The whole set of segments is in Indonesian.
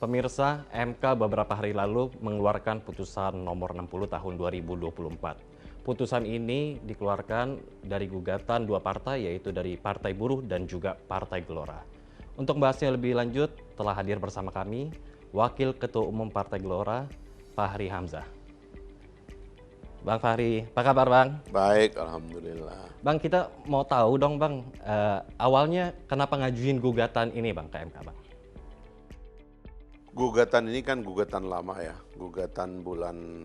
Pemirsa, MK beberapa hari lalu mengeluarkan putusan nomor 60 tahun 2024. Putusan ini dikeluarkan dari gugatan dua partai, yaitu dari Partai Buruh dan juga Partai Gelora. Untuk membahasnya lebih lanjut, telah hadir bersama kami Wakil Ketua Umum Partai Gelora, Fahri Hamzah. Bang Fahri, apa kabar Bang? Baik, alhamdulillah. Bang, kita mau tahu dong Bang, awalnya kenapa ngajuin gugatan ini Bang ke MK Bang? Gugatan ini kan gugatan lama ya, gugatan bulan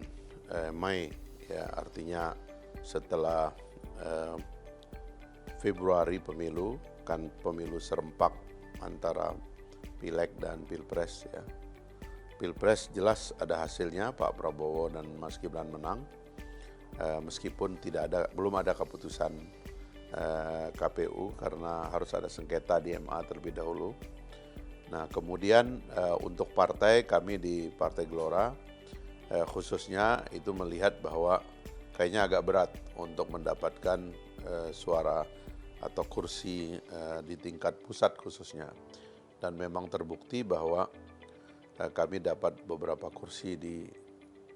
Mei ya, artinya setelah Februari pemilu, kan pemilu serempak antara Pileg dan Pilpres ya. Pilpres jelas ada hasilnya, Pak Prabowo dan Mas Gibran menang, meskipun belum ada keputusan KPU karena harus ada sengketa di MA terlebih dahulu. Nah kemudian untuk partai, kami di Partai Gelora khususnya itu melihat bahwa kayaknya agak berat untuk mendapatkan suara atau kursi di tingkat pusat khususnya. Dan memang terbukti bahwa kami dapat beberapa kursi di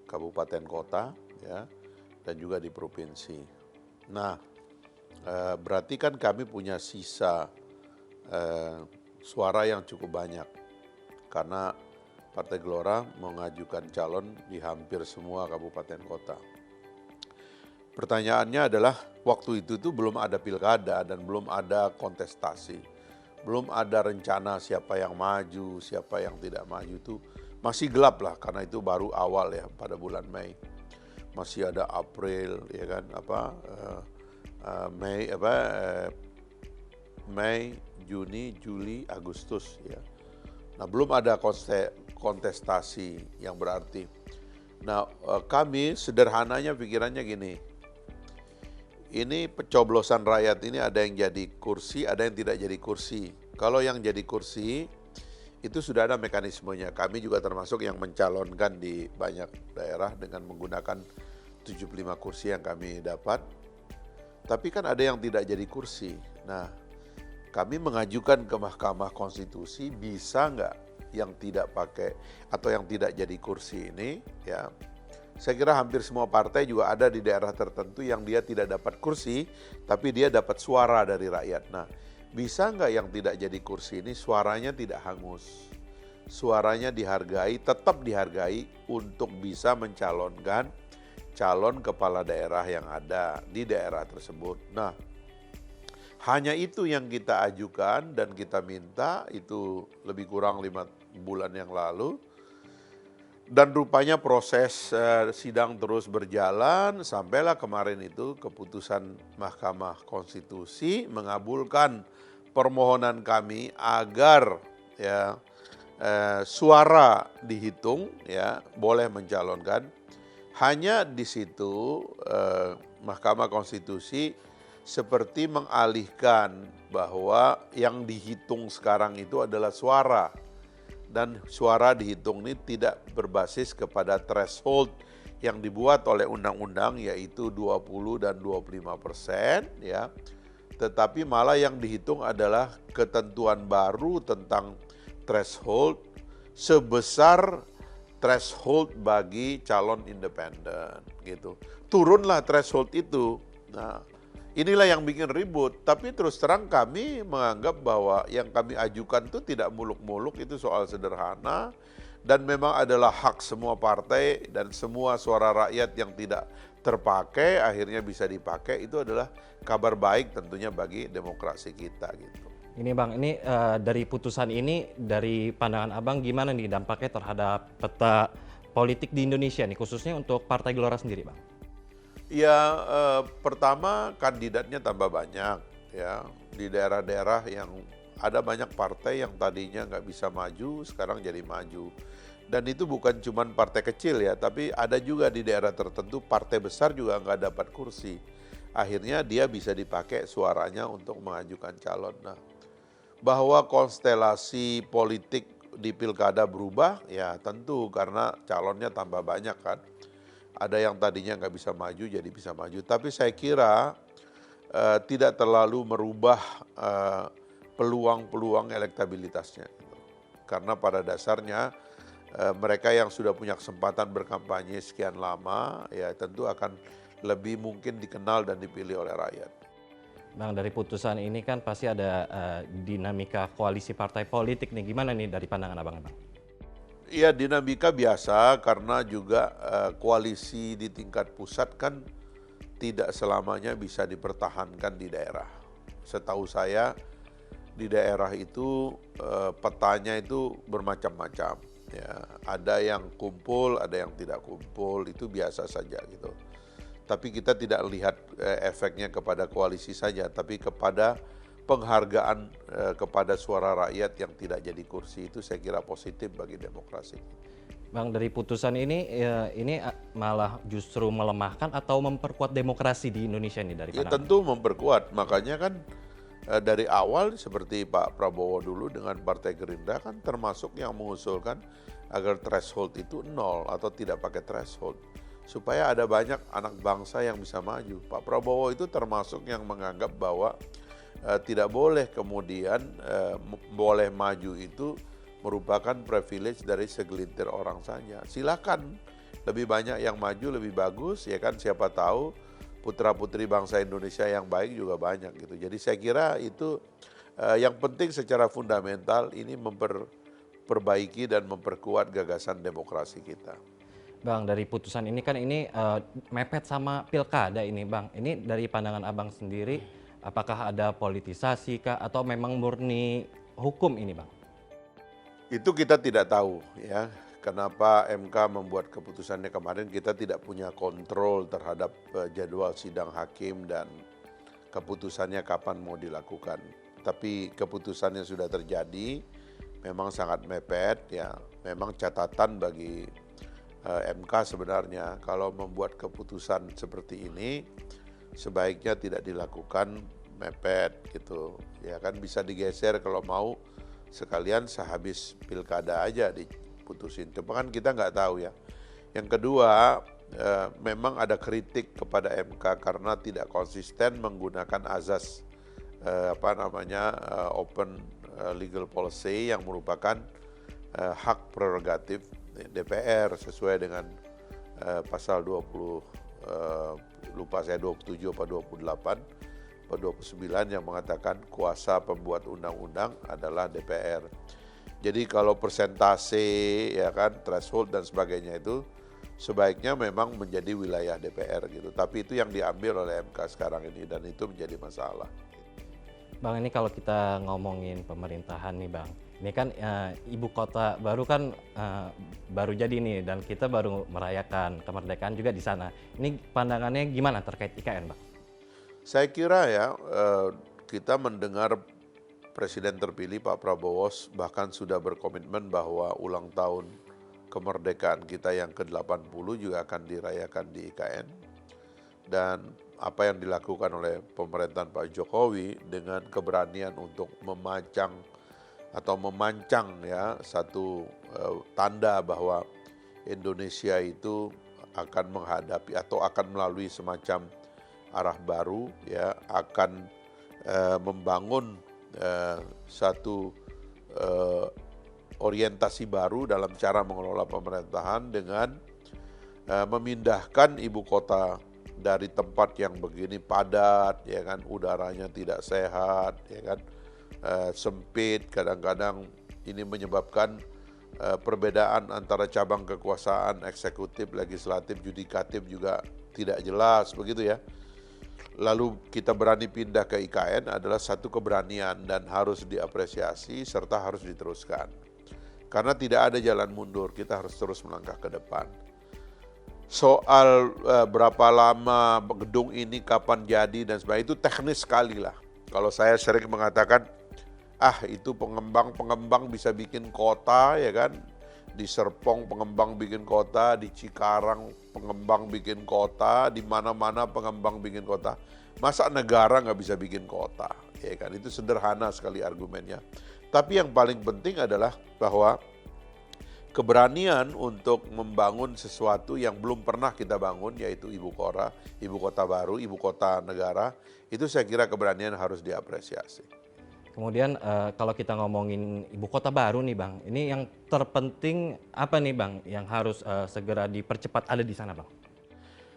kabupaten kota ya, dan juga di provinsi. Nah berarti kan kami punya sisa suara yang cukup banyak karena Partai Gelora mengajukan calon di hampir semua kabupaten kota. Pertanyaannya adalah waktu itu tuh belum ada pilkada dan belum ada kontestasi, belum ada rencana siapa yang maju, siapa yang tidak maju, itu masih gelap lah karena itu baru awal ya pada bulan Mei. Masih ada April ya kan, Mei, Juni, Juli, Agustus ya. Nah belum ada kontestasi yang berarti. Nah kami sederhananya pikirannya gini, ini pencoblosan rakyat ini ada yang jadi kursi, ada yang tidak jadi kursi. Kalau yang jadi kursi itu sudah ada mekanismenya. Kami juga termasuk yang mencalonkan di banyak daerah dengan menggunakan 75 kursi yang kami dapat. Tapi kan ada yang tidak jadi kursi. Nah kami mengajukan ke Mahkamah Konstitusi, bisa nggak yang tidak pakai atau yang tidak jadi kursi ini ya. Saya kira hampir semua partai juga ada di daerah tertentu yang dia tidak dapat kursi tapi dia dapat suara dari rakyat. Nah bisa nggak yang tidak jadi kursi ini suaranya tidak hangus, suaranya dihargai, tetap dihargai untuk bisa mencalonkan calon kepala daerah yang ada di daerah tersebut. Nah hanya itu yang kita ajukan dan kita minta, itu lebih kurang 5 bulan yang lalu. Dan rupanya proses sidang terus berjalan, sampailah kemarin itu keputusan Mahkamah Konstitusi mengabulkan permohonan kami agar ya suara dihitung ya, boleh mencalonkan. Hanya di situ Mahkamah Konstitusi seperti mengalihkan bahwa yang dihitung sekarang itu adalah suara. Dan suara dihitung ini tidak berbasis kepada threshold yang dibuat oleh undang-undang yaitu 20 dan 25% ya. Tetapi malah yang dihitung adalah ketentuan baru tentang threshold sebesar threshold bagi calon independen gitu. Turunlah threshold itu. Nah, inilah yang bikin ribut, tapi terus terang kami menganggap bahwa yang kami ajukan itu tidak muluk-muluk, itu soal sederhana dan memang adalah hak semua partai dan semua suara rakyat yang tidak terpakai akhirnya bisa dipakai. Itu adalah kabar baik tentunya bagi demokrasi kita gitu. Ini Bang, ini dari putusan ini, dari pandangan Abang gimana nih dampaknya terhadap peta politik di Indonesia nih, khususnya untuk Partai Gelora sendiri Bang? Ya pertama kandidatnya tambah banyak ya, di daerah-daerah yang ada banyak partai yang tadinya nggak bisa maju sekarang jadi maju. Dan itu bukan cuma partai kecil ya, tapi ada juga di daerah tertentu partai besar juga nggak dapat kursi. Akhirnya dia bisa dipakai suaranya untuk mengajukan calon. Nah, bahwa konstelasi politik di pilkada berubah ya tentu karena calonnya tambah banyak kan. Ada yang tadinya nggak bisa maju jadi bisa maju. Tapi saya kira tidak terlalu merubah peluang-peluang elektabilitasnya. Gitu. Karena pada dasarnya mereka yang sudah punya kesempatan berkampanye sekian lama, ya tentu akan lebih mungkin dikenal dan dipilih oleh rakyat. Bang, dari putusan ini kan pasti ada dinamika koalisi partai politik nih. Gimana nih dari pandangan Abang? Iya, dinamika biasa karena juga koalisi di tingkat pusat kan tidak selamanya bisa dipertahankan di daerah. Setahu saya di daerah itu petanya itu bermacam-macam. Ya, ada yang kumpul, ada yang tidak kumpul, itu biasa saja gitu. Tapi kita tidak lihat efeknya kepada koalisi saja, tapi kepada penghargaan kepada suara rakyat yang tidak jadi kursi, itu saya kira positif bagi demokrasi. Bang, dari putusan ini malah justru melemahkan atau memperkuat demokrasi di Indonesia ini dari Ya pandangan? tentu memperkuat, makanya kan dari awal seperti Pak Prabowo dulu dengan Partai Gerindra kan termasuk yang mengusulkan agar threshold itu 0 atau tidak pakai threshold. Supaya ada banyak anak bangsa yang bisa maju. Pak Prabowo itu termasuk yang menganggap bahwa tidak boleh kemudian boleh maju itu merupakan privilege dari segelintir orang saja. Silakan, lebih banyak yang maju lebih bagus, ya kan, siapa tahu putra-putri bangsa Indonesia yang baik juga banyak gitu. Jadi saya kira itu yang penting secara fundamental ini memperbaiki dan memperkuat gagasan demokrasi kita. Bang, dari putusan ini kan ini mepet sama pilkada ini, Bang. Ini dari pandangan Abang sendiri, apakah ada politisasi kah atau memang murni hukum ini, Bang? Itu kita tidak tahu ya. Kenapa MK membuat keputusannya kemarin, kita tidak punya kontrol terhadap jadwal sidang hakim dan keputusannya kapan mau dilakukan. Tapi keputusannya sudah terjadi, memang sangat mepet ya. Memang catatan bagi MK sebenarnya kalau membuat keputusan seperti ini sebaiknya tidak dilakukan mepet gitu. Ya kan bisa digeser kalau mau sekalian sehabis pilkada aja diputusin. Cuma kan kita nggak tahu ya. Yang kedua, memang ada kritik kepada MK karena tidak konsisten menggunakan azas open legal policy yang merupakan hak prerogatif DPR sesuai dengan pasal 20 lupa saya 27 atau 28 atau 29 yang mengatakan kuasa pembuat undang-undang adalah DPR. Jadi kalau persentase ya kan threshold dan sebagainya itu sebaiknya memang menjadi wilayah DPR gitu. Tapi itu yang diambil oleh MK sekarang ini dan itu menjadi masalah. Bang, ini kalau kita ngomongin pemerintahan nih, Bang. Ini kan ibu kota baru kan baru jadi nih dan kita baru merayakan kemerdekaan juga di sana. Ini pandangannya gimana terkait IKN, Bang? Saya kira ya kita mendengar Presiden terpilih Pak Prabowo bahkan sudah berkomitmen bahwa ulang tahun kemerdekaan kita yang ke-80 juga akan dirayakan di IKN. Dan apa yang dilakukan oleh pemerintahan Pak Jokowi dengan keberanian untuk memancang ya satu tanda bahwa Indonesia itu akan menghadapi atau akan melalui semacam arah baru ya, akan membangun satu orientasi baru dalam cara mengelola pemerintahan dengan memindahkan ibu kota dari tempat yang begini padat, ya kan, udaranya tidak sehat, ya kan, sempit, kadang-kadang ini menyebabkan perbedaan antara cabang kekuasaan eksekutif, legislatif, yudikatif juga tidak jelas, begitu ya. Lalu kita berani pindah ke IKN adalah satu keberanian dan harus diapresiasi serta harus diteruskan. Karena tidak ada jalan mundur, kita harus terus melangkah ke depan. Soal berapa lama gedung ini, kapan jadi dan sebagainya, itu teknis sekali lah. Kalau saya sering mengatakan, itu pengembang bisa bikin kota ya kan, di Serpong pengembang bikin kota, di Cikarang pengembang bikin kota, di mana-mana pengembang bikin kota. Masa negara nggak bisa bikin kota? Ya kan, itu sederhana sekali argumennya. Tapi yang paling penting adalah bahwa keberanian untuk membangun sesuatu yang belum pernah kita bangun, yaitu ibu kota baru, ibu kota negara, itu saya kira keberanian harus diapresiasi. Kemudian kalau kita ngomongin ibu kota baru nih Bang, ini yang terpenting apa nih Bang yang harus segera dipercepat ada di sana Bang?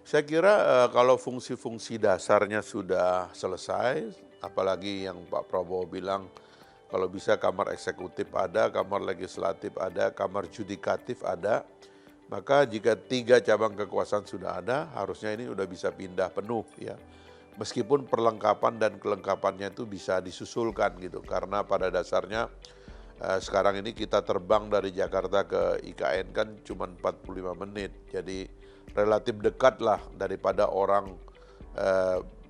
Saya kira kalau fungsi-fungsi dasarnya sudah selesai, apalagi yang Pak Prabowo bilang kalau bisa kamar eksekutif ada, kamar legislatif ada, kamar judikatif ada, maka jika 3 cabang kekuasaan sudah ada, harusnya ini sudah bisa pindah penuh ya. Meskipun perlengkapan dan kelengkapannya itu bisa disusulkan gitu, karena pada dasarnya sekarang ini kita terbang dari Jakarta ke IKN kan cuma 45 menit, jadi relatif dekat lah daripada orang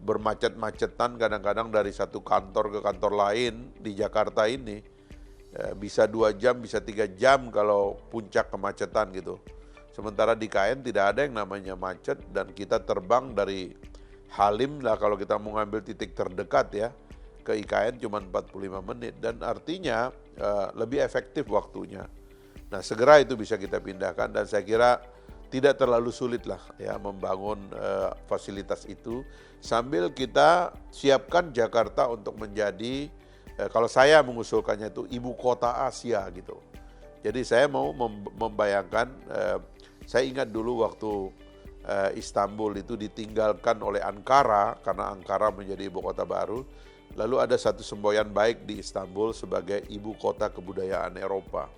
bermacet-macetan kadang-kadang dari satu kantor ke kantor lain di Jakarta ini. Bisa 2 jam, bisa 3 jam kalau puncak kemacetan gitu. Sementara di IKN tidak ada yang namanya macet dan kita terbang dari Halim lah kalau kita mau ngambil titik terdekat ya ke IKN cuma 45 menit dan artinya lebih efektif waktunya. Nah segera itu bisa kita pindahkan dan saya kira tidak terlalu sulit lah ya membangun fasilitas itu sambil kita siapkan Jakarta untuk menjadi kalau saya mengusulkannya itu ibu kota Asia gitu. Jadi saya mau membayangkan saya ingat dulu waktu Istanbul itu ditinggalkan oleh Ankara karena Ankara menjadi ibu kota baru. Lalu ada satu semboyan baik di Istanbul sebagai ibu kota kebudayaan Eropa.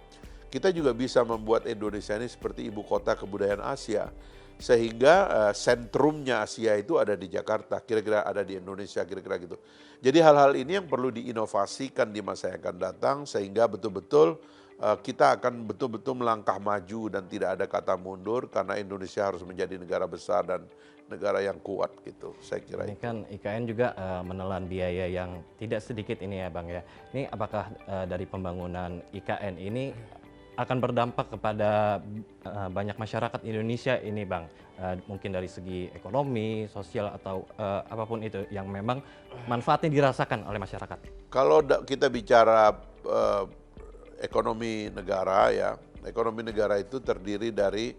Kita juga bisa membuat Indonesia ini seperti ibu kota kebudayaan Asia. Sehingga sentrumnya Asia itu ada di Jakarta, kira-kira ada di Indonesia, kira-kira gitu. Jadi hal-hal ini yang perlu diinovasikan di masa yang akan datang sehingga betul-betul kita akan betul-betul melangkah maju dan tidak ada kata mundur karena Indonesia harus menjadi negara besar dan negara yang kuat gitu, saya kira Ini itu. kan IKN juga menelan biaya yang tidak sedikit ini ya Bang ya. Ini apakah dari pembangunan IKN ini akan berdampak kepada banyak masyarakat Indonesia ini Bang? Mungkin dari segi ekonomi, sosial atau apapun itu yang memang manfaatnya dirasakan oleh masyarakat. Kalau kita bicara ekonomi negara ya, ekonomi negara itu terdiri dari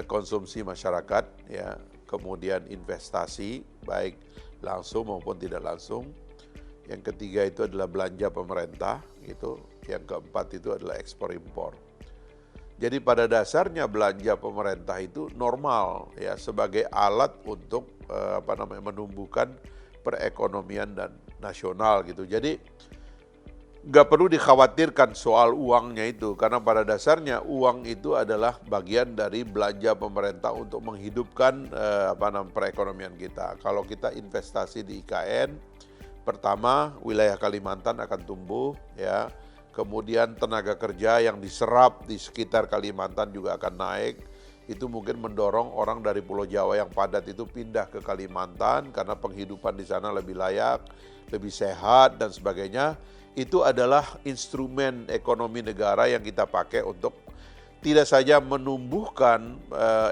konsumsi masyarakat ya, kemudian investasi baik langsung maupun tidak langsung. Yang ketiga itu adalah belanja pemerintah gitu. Yang keempat itu adalah ekspor impor. Jadi pada dasarnya belanja pemerintah itu normal ya sebagai alat untuk menumbuhkan perekonomian dan nasional gitu. Jadi nggak perlu dikhawatirkan soal uangnya itu karena pada dasarnya uang itu adalah bagian dari belanja pemerintah untuk menghidupkan perekonomian kita. Kalau kita investasi di IKN, pertama wilayah Kalimantan akan tumbuh ya. Kemudian tenaga kerja yang diserap di sekitar Kalimantan juga akan naik. Itu mungkin mendorong orang dari Pulau Jawa yang padat itu pindah ke Kalimantan karena penghidupan di sana lebih layak, lebih sehat dan sebagainya. Itu adalah instrumen ekonomi negara yang kita pakai untuk tidak saja menumbuhkan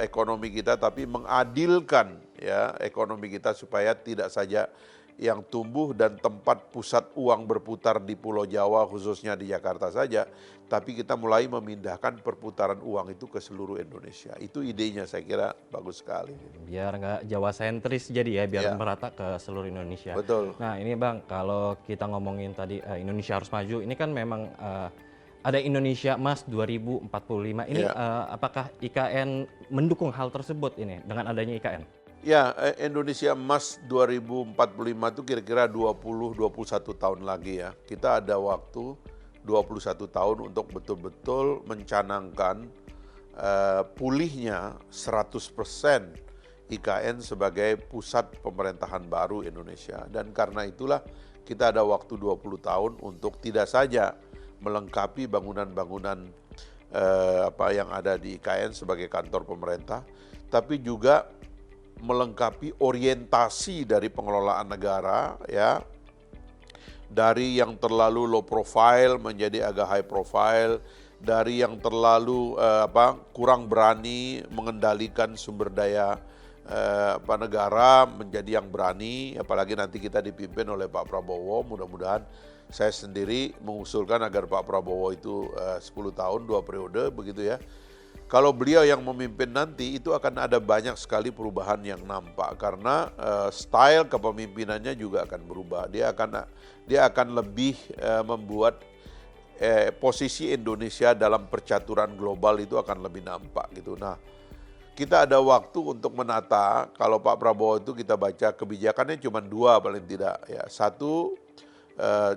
ekonomi kita tapi mengadilkan ya ekonomi kita supaya tidak saja yang tumbuh dan tempat pusat uang berputar di Pulau Jawa khususnya di Jakarta saja, tapi kita mulai memindahkan perputaran uang itu ke seluruh Indonesia. Itu idenya saya kira bagus sekali. Biar nggak Jawa sentris jadi ya, biar merata ke seluruh Indonesia. Betul. Nah ini Bang, kalau kita ngomongin tadi Indonesia harus maju, ini kan memang ada Indonesia Emas 2045. Ini apakah IKN mendukung hal tersebut ini dengan adanya IKN? Ya, Indonesia Emas 2045 itu kira-kira 20-21 tahun lagi ya. Kita ada waktu 21 tahun untuk betul-betul mencanangkan pulihnya 100% IKN sebagai pusat pemerintahan baru Indonesia. Dan karena itulah kita ada waktu 20 tahun untuk tidak saja melengkapi bangunan-bangunan yang ada di IKN sebagai kantor pemerintah, tapi juga melengkapi orientasi dari pengelolaan negara ya, dari yang terlalu low profile menjadi agak high profile, dari yang terlalu kurang berani mengendalikan sumber daya negara menjadi yang berani, apalagi nanti kita dipimpin oleh Pak Prabowo. Mudah-mudahan saya sendiri mengusulkan agar Pak Prabowo itu 10 tahun 2 periode begitu ya. kalau beliau yang memimpin nanti itu akan ada banyak sekali perubahan yang nampak karena style kepemimpinannya juga akan berubah. Dia akan lebih membuat posisi Indonesia dalam percaturan global itu akan lebih nampak gitu. Nah, kita ada waktu untuk menata. Kalau Pak Prabowo itu kita baca kebijakannya cuma dua paling tidak ya. Satu,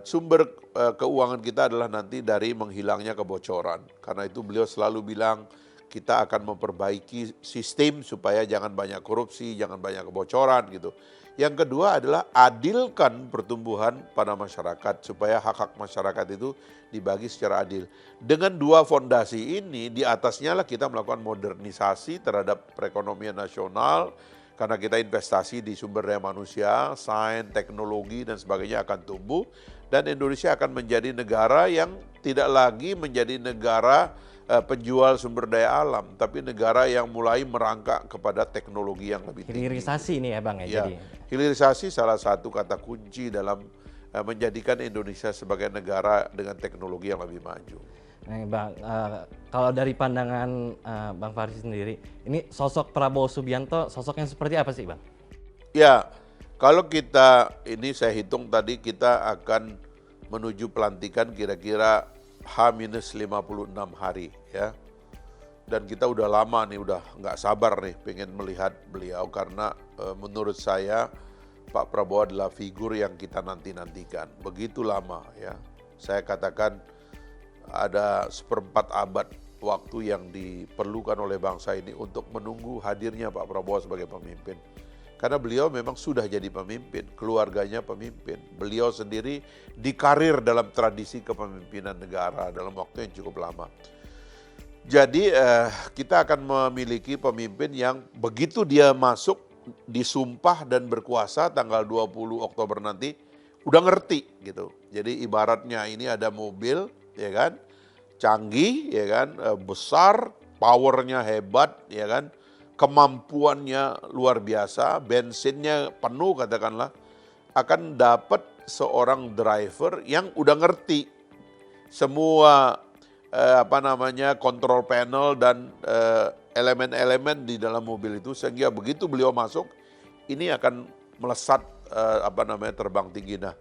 sumber keuangan kita adalah nanti dari menghilangnya kebocoran. Karena itu beliau selalu bilang kita akan memperbaiki sistem supaya jangan banyak korupsi, jangan banyak kebocoran gitu. Yang kedua adalah adilkan pertumbuhan pada masyarakat supaya hak-hak masyarakat itu dibagi secara adil. Dengan dua fondasi ini, di atasnya lah kita melakukan modernisasi terhadap perekonomian nasional, karena kita investasi di sumber daya manusia, sains, teknologi dan sebagainya akan tumbuh, dan Indonesia akan menjadi negara yang tidak lagi menjadi negara penjual sumber daya alam, tapi negara yang mulai merangkak kepada teknologi yang lebih tinggi. Hilirisasi ini ya Bang ya, jadi. Hilirisasi salah satu kata kunci dalam menjadikan Indonesia sebagai negara dengan teknologi yang lebih maju. Nah, Bang, kalau dari pandangan Bang Faris sendiri, ini sosok Prabowo Subianto sosok yang seperti apa sih Bang? Ya, kalau ini saya hitung tadi kita akan menuju pelantikan kira-kira H-56 hari ya. Dan kita udah lama nih, udah nggak sabar nih pengen melihat beliau karena menurut saya Pak Prabowo adalah figur yang kita nanti-nantikan. Begitu lama ya. Saya katakan ada 1/4 abad waktu yang diperlukan oleh bangsa ini untuk menunggu hadirnya Pak Prabowo sebagai pemimpin. Karena beliau memang sudah jadi pemimpin, keluarganya pemimpin. Beliau sendiri dikarir dalam tradisi kepemimpinan negara dalam waktu yang cukup lama. Jadi kita akan memiliki pemimpin yang begitu dia masuk, disumpah dan berkuasa tanggal 20 Oktober nanti, udah ngerti gitu. Jadi ibaratnya ini ada mobil, ya kan, canggih, ya kan, besar, powernya hebat, ya kan, kemampuannya luar biasa, bensinnya penuh katakanlah, akan dapat seorang driver yang udah ngerti semua control panel dan elemen-elemen di dalam mobil itu, sehingga begitu beliau masuk ini akan melesat terbang tinggi. Nah,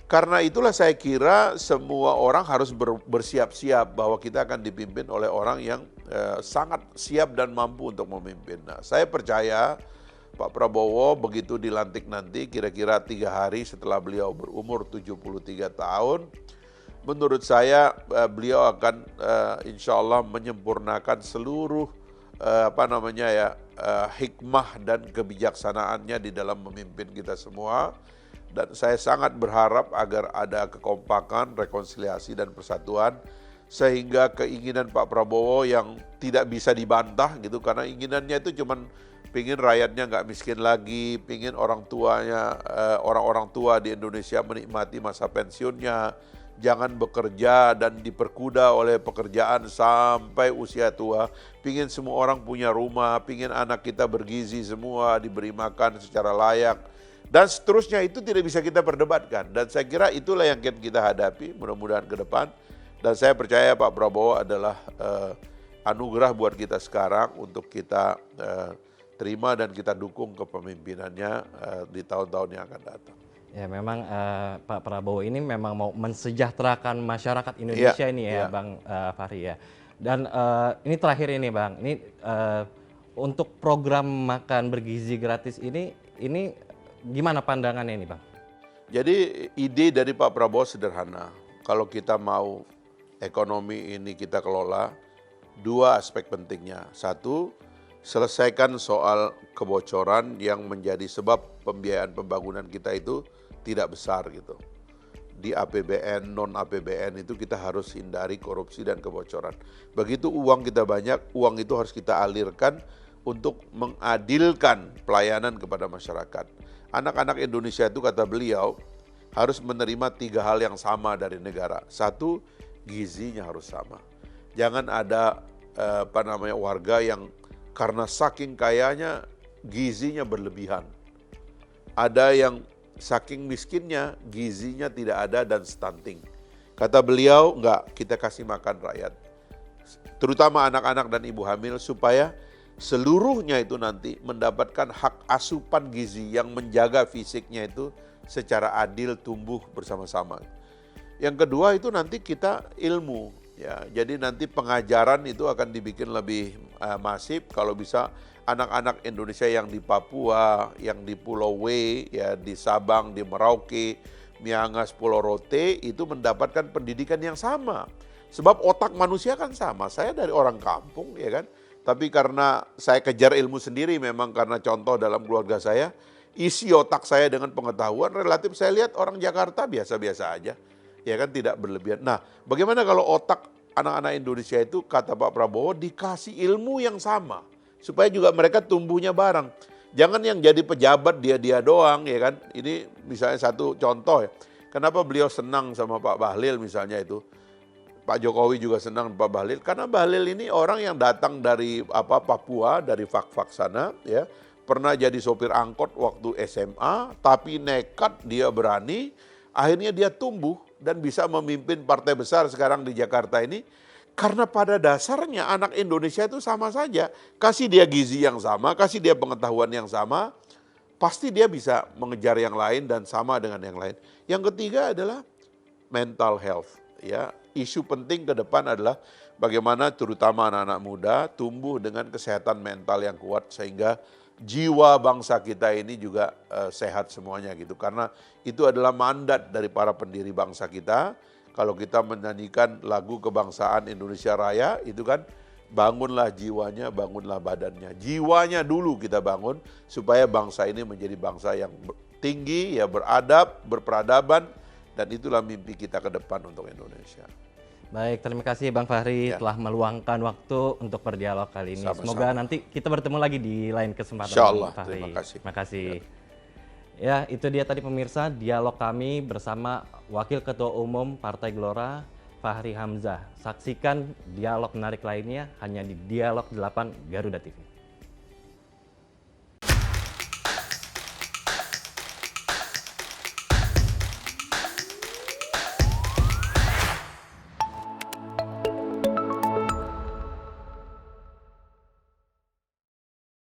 karena itulah saya kira semua orang harus bersiap-siap bahwa kita akan dipimpin oleh orang yang sangat siap dan mampu untuk memimpin. Nah, saya percaya Pak Prabowo begitu dilantik nanti kira-kira 3 hari setelah beliau berumur 73 tahun, menurut saya beliau akan insya Allah menyempurnakan seluruh hikmah dan kebijaksanaannya di dalam memimpin kita semua. Dan saya sangat berharap agar ada kekompakan, rekonsiliasi dan persatuan sehingga keinginan Pak Prabowo yang tidak bisa dibantah gitu, karena inginannya itu cuman pingin rakyatnya nggak miskin lagi, pingin orang tua di Indonesia menikmati masa pensiunnya, jangan bekerja dan diperkuda oleh pekerjaan sampai usia tua, pingin semua orang punya rumah, pingin anak kita bergizi semua, diberi makan secara layak, dan seterusnya. Itu tidak bisa kita perdebatkan, dan saya kira itulah yang kita hadapi mudah-mudahan ke depan. Dan saya percaya Pak Prabowo adalah anugerah buat kita sekarang untuk kita terima dan kita dukung kepemimpinannya di tahun-tahun yang akan datang. Ya memang Pak Prabowo ini memang mau mensejahterakan masyarakat Indonesia ini ya Bang Fahri ya. Dan ini terakhir ini Bang, ini untuk program makan bergizi gratis ini gimana pandangannya ini Bang? Jadi ide dari Pak Prabowo sederhana. Kalau kita mau ekonomi ini kita kelola, 2 aspek pentingnya. 1, selesaikan soal kebocoran yang menjadi sebab pembiayaan pembangunan kita itu tidak besar gitu. Di APBN, non-APBN itu kita harus hindari korupsi dan kebocoran. Begitu uang kita banyak, uang itu harus kita alirkan untuk mengadilkan pelayanan kepada masyarakat. Anak-anak Indonesia itu kata beliau harus menerima 3 hal yang sama dari negara. 1, gizinya harus sama. Jangan ada warga yang karena saking kayanya gizinya berlebihan. Ada yang saking miskinnya gizinya tidak ada dan stunting. Kata beliau, enggak, kita kasih makan rakyat terutama anak-anak dan ibu hamil, supaya seluruhnya itu nanti mendapatkan hak asupan gizi yang menjaga fisiknya itu secara adil tumbuh bersama-sama. Yang kedua itu nanti kita ilmu, ya. Jadi nanti pengajaran itu akan dibikin lebih masif, kalau bisa anak-anak Indonesia yang di Papua, yang di Pulau W, ya di Sabang, di Merauke, Miangas, Pulau Rote itu mendapatkan pendidikan yang sama. Sebab otak manusia kan sama, saya dari orang kampung ya kan. Tapi karena saya kejar ilmu sendiri, memang karena contoh dalam keluarga saya, isi otak saya dengan pengetahuan relatif saya lihat orang Jakarta biasa-biasa aja. Ya kan, tidak berlebihan. Nah, bagaimana kalau otak anak-anak Indonesia itu, kata Pak Prabowo, dikasih ilmu yang sama. Supaya juga mereka tumbuhnya bareng. Jangan yang jadi pejabat dia doang ya kan. Ini misalnya satu contoh ya. Kenapa beliau senang sama Pak Bahlil misalnya itu. Pak Jokowi juga senang Pak Bahlil, karena Bahlil ini orang yang datang dari Papua, dari Fak-Fak sana, ya, pernah jadi sopir angkot waktu SMA, tapi nekat dia berani, akhirnya dia tumbuh dan bisa memimpin partai besar sekarang di Jakarta ini, karena pada dasarnya anak Indonesia itu sama saja, kasih dia gizi yang sama, kasih dia pengetahuan yang sama, pasti dia bisa mengejar yang lain dan sama dengan yang lain. Yang ketiga adalah mental health, ya. Isu penting ke depan adalah bagaimana terutama anak-anak muda tumbuh dengan kesehatan mental yang kuat sehingga jiwa bangsa kita ini juga sehat semuanya gitu. Karena itu adalah mandat dari para pendiri bangsa kita. Kalau kita menyanyikan lagu kebangsaan Indonesia Raya itu kan, bangunlah jiwanya, bangunlah badannya. Jiwanya dulu kita bangun supaya bangsa ini menjadi bangsa yang tinggi, ya, beradab, berperadaban. Dan itulah mimpi kita ke depan untuk Indonesia. Baik, terima kasih Bang Fahri telah meluangkan waktu untuk berdialog kali ini. Sama-sama. Semoga nanti kita bertemu lagi di lain kesempatan. Insya Allah, Bang Fahri. terima kasih. Terima kasih. Ya, itu dia tadi pemirsa dialog kami bersama Wakil Ketua Umum Partai Gelora, Fahri Hamzah. Saksikan dialog menarik lainnya hanya di Dialog 8 Garuda TV.